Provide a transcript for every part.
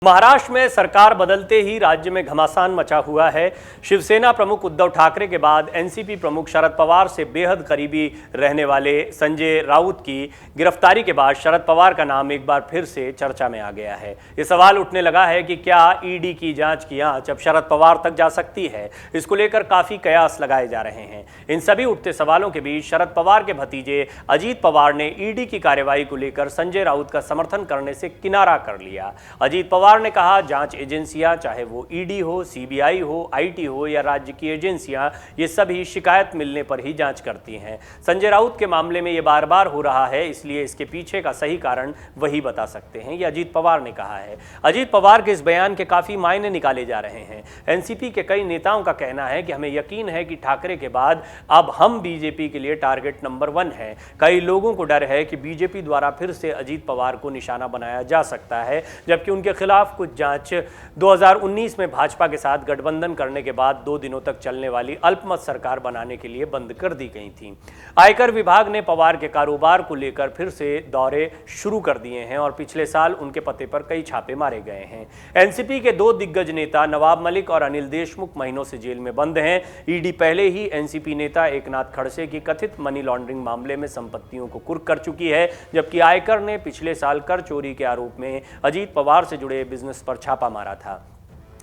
महाराष्ट्र में सरकार बदलते ही राज्य में घमासान मचा हुआ है। शिवसेना प्रमुख उद्धव ठाकरे के बाद एनसीपी प्रमुख शरद पवार से बेहद करीबी रहने वाले संजय राउत की गिरफ्तारी के बाद शरद पवार का नाम एक बार फिर से चर्चा में आ गया है। ये सवाल उठने लगा है कि क्या ईडी की जांच की आंच अब शरद पवार तक जा सकती है। इसको लेकर काफी कयास लगाए जा रहे हैं। इन सभी उठते सवालों के बीच शरद पवार के भतीजे अजीत पवार ने ईडी की कार्रवाई को लेकर संजय राउत का समर्थन करने से किनारा कर लिया। अजीत पवार ने कहा, जांच एजेंसियां चाहे वो ईडी हो, सीबीआई हो, आईटी हो या राज्य की एजेंसियां, ये सभी शिकायत मिलने पर ही जांच करती हैं। संजय राउत के मामले में ये बार बार हो रहा है, इसलिए इसके पीछे का सही कारण वही बता सकते हैं, ये अजीत पवार ने कहा है। अजीत पवार के इस बयान के काफी मायने निकाले जा रहे हैं। एनसीपी के कई नेताओं का कहना है कि हमें यकीन है कि ठाकरे के बाद अब हम बीजेपी के लिए टारगेट नंबर 1 हैं। कई लोगों को डर है कि बीजेपी द्वारा फिर से अजीत पवार को निशाना बनाया जा सकता है, जबकि उनके खिलाफ कुछ जांच 2019 में भाजपा के साथ गठबंधन करने के बाद 2 दिनों तक चलने वाली अल्पमत सरकार बनाने के लिए बंद कर दी गई थी। आयकर विभाग ने पवार के कारोबार को लेकर फिर से दौरे शुरू कर दिए हैं और पिछले साल उनके पते पर कई छापे मारे गए हैं। एनसीपी के 2 दिग्गज नेता नवाब मलिक और अनिल देशमुख महीनों से जेल में बंद हैं। ईडी पहले ही एनसीपी नेता एकनाथ खड़से की कथित मनी लॉन्ड्रिंग मामले में संपत्तियों को कुर्क कर चुकी है, जबकि आयकर ने पिछले साल कर चोरी के आरोप में अजीत पवार से जुड़े बिजनेस पर छापा मारा था।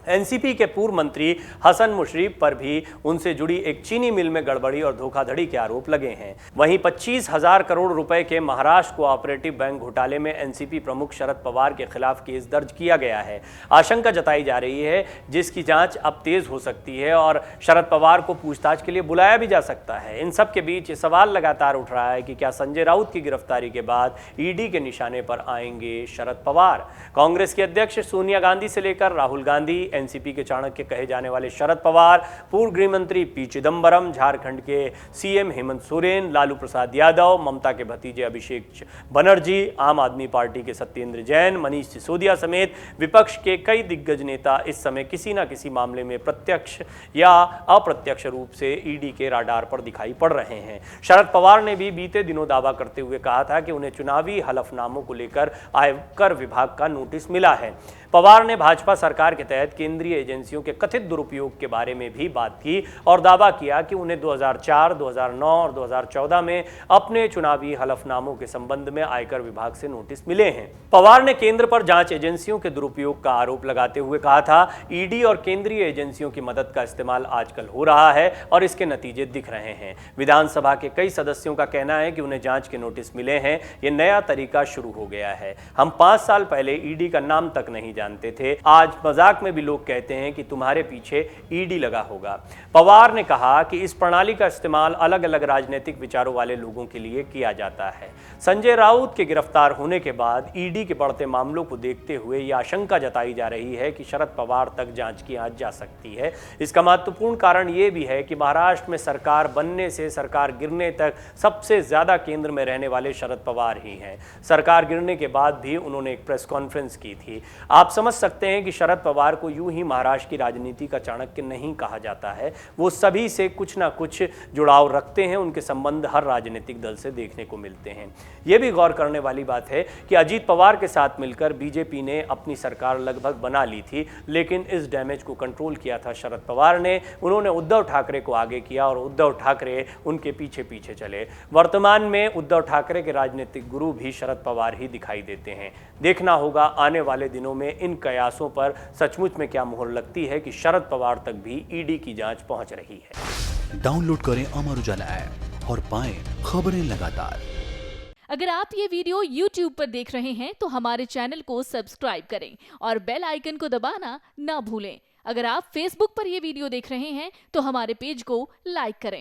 एनसीपी के पूर्व मंत्री हसन मुशर्रफ पर भी उनसे जुड़ी एक चीनी मिल में गड़बड़ी और धोखाधड़ी के आरोप लगे हैं। वहीं 25,000 करोड़ रुपए के महाराष्ट्र कोऑपरेटिव बैंक घोटाले में एनसीपी प्रमुख शरद पवार के खिलाफ केस दर्ज किया गया है। आशंका जताई जा रही है जिसकी जांच अब तेज हो सकती है और शरद पवार को पूछताछ के लिए बुलाया भी जा सकता है। इन सब के बीच ये सवाल लगातार उठ रहा है कि क्या संजय राउत की गिरफ्तारी के बाद ईडी के निशाने पर आएंगे शरद पवार। कांग्रेस के अध्यक्ष सोनिया गांधी से लेकर राहुल गांधी, एनसीपी के चाणक्य कहे जाने वाले शरद पवार, पूर्व गृह मंत्री पी चिदंबरम, झारखंड के सीएम हेमंत सोरेन, लालू प्रसाद यादव, ममता के भतीजे अभिषेक बनर्जी, आम आदमी पार्टी के सत्येंद्र जैन, मनीष सिसोदिया समेत विपक्ष के कई दिग्गज नेता इस समय किसी न किसी मामले में प्रत्यक्ष या अप्रत्यक्ष रूप से ईडी के राडार पर दिखाई पड़ रहे हैं। शरद पवार ने भी बीते दिनों दावा करते हुए कहा था कि उन्हें चुनावी हलफनामों को लेकर आयकर विभाग का नोटिस मिला है। पवार ने भाजपा सरकार के तहत केंद्रीय एजेंसियों के कथित दुरुपयोग के बारे में भी बात की और दावा किया कि उन्हें 2004, 2009 और 2014 में अपने चुनावी हलफनामों के संबंध में आयकर विभाग से नोटिस मिले हैं। पवार ने केंद्र पर जांच एजेंसियों के दुरुपयोग का आरोप लगाते हुए कहा था, ईडी और केंद्रीय एजेंसियों की मदद का इस्तेमाल आजकल हो रहा है और इसके नतीजे दिख रहे हैं। विधानसभा के कई सदस्यों का कहना है कि उन्हें जांच के नोटिस मिले हैं। ये नया तरीका शुरू हो गया है। हम 5 साल पहले ईडी का नाम तक नहीं जानते थे। आज मजाक में भी लोग कहते हैं कि तुम्हारे पीछे ईडी लगा होगा। पवार ने कहा कि इस प्रणाली का इस्तेमाल अलग अलग राजनीतिक विचारों वाले लोगों के लिए किया जाता है। संजय राउत के गिरफ्तार होने के बाद ईडी के बढ़ते मामलों को देखते हुए यह आशंका जताई जा रही है कि शरद पवार तक जांच की आंच जा सकती है। इसका महत्वपूर्ण कारण यह भी है कि महाराष्ट्र में सरकार बनने से सरकार गिरने तक सबसे ज्यादा केंद्र में रहने वाले शरद पवार ही हैं। सरकार गिरने के बाद भी उन्होंने एक प्रेस कॉन्फ्रेंस की थी। आप समझ सकते हैं कि शरद पवार को यूं ही महाराष्ट्र की राजनीति का चाणक्य नहीं कहा जाता है। वो सभी से कुछ ना कुछ जुड़ाव रखते हैं। उनके संबंध हर राजनीतिक दल से देखने को मिलते हैं। यह भी गौर करने वाली बात है कि अजीत पवार के साथ मिलकर बीजेपी ने अपनी सरकार लगभग बना ली थी, लेकिन इस डैमेज को कंट्रोल किया था शरद पवार ने। उन्होंने उद्धव ठाकरे को आगे किया और उद्धव ठाकरे उनके पीछे पीछे चले। वर्तमान में उद्धव ठाकरे के राजनीतिक गुरु भी शरद पवार ही दिखाई देते हैं। देखना होगा आने वाले दिनों में इन कयासों पर सचमुच में क्या मोहर लगती है कि शरद पवार तक भी ईडी की जांच पहुंच रही है। डाउनलोड करें अमर उजाला ऐप और पाएं खबरें लगातार। अगर आप ये वीडियो YouTube पर देख रहे हैं तो हमारे चैनल को सब्सक्राइब करें और बेल आइकन को दबाना ना भूलें। अगर आप Facebook पर ये वीडियो देख रहे हैं तो हमारे पेज को लाइक करें।